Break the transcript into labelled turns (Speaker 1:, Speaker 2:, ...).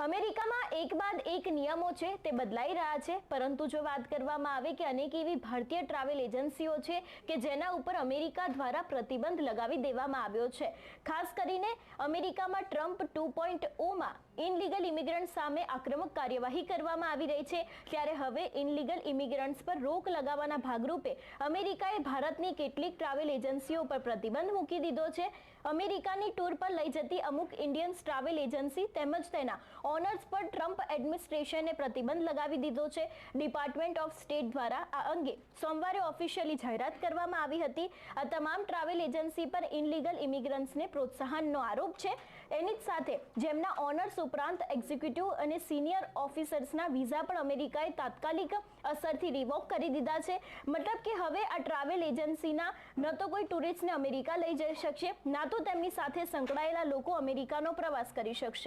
Speaker 1: અમેરિકામાં એક બાદ એક નિયમો છે તે બદલાઈ રહ્યા છે, પરંતુ જો વાત કરવામાં આવે કે અનેક એવી ભારતીય ટ્રાવેલ એજન્સીઓ છે કે જેના ઉપર અમેરિકા દ્વારા પ્રતિબંધ લગાવી દેવામાં આવ્યો છે. ખાસ કરીને અમેરિકામાં ટ્રમ્પ 2.0માં ઇનલીગલ ઇમિગ્રન્ટ સામે આક્રમક કાર્યવાહી કરવામાં આવી રહી છે. ત્યારે હવે ઇનલીગલ ઇમિગ્રન્ટ્સ પર રોક લગાવવાના ભાગરૂપે અમેરિકાએ ભારતની કેટલીક ટ્રાવેલ એજન્સીઓ પર પ્રતિબંધ મૂકી દીધો છે. અમેરિકાની ટૂર પર લઈ જતી અમુક ઇન્ડિયન્સ ટ્રાવેલ એજન્સી તેમજ તેના ઓનર્સ પર ટ્રમ્પ એડમિનિસ્ટ્રેશને પ્રતિબંધ લગાવી દીધો છે. ડિપાર્ટમેન્ટ ઓફ સ્ટેટ દ્વારા આ અંગે સોમવારે ઓફિશિયલી જાહેરાત કરવામાં આવી હતી. આ તમામ ટ્રાવેલ એજન્સી પર ઇનલીગલ ઇમિગ્રન્ટ્સને પ્રોત્સાહનનો આરોપ છે. એની જ સાથે જેમના ઓનર્સ ઉપરાંત એક્ઝિક્યુટિવ અને સિનિયર ઓફિસર્સના વિઝા પણ અમેરિકાએ તાત્કાલિક અસરથી રિવોક કરી દીધા છે. મતલબ કે હવે આ ટ્રાવેલ એજન્સીના ન તો કોઈ ટુરિસ્ટને અમેરિકા લઈ જઈ શકશે, ના તો તેમની સાથે સંકળાયેલા લોકો અમેરિકાનો પ્રવાસ કરી શકશે.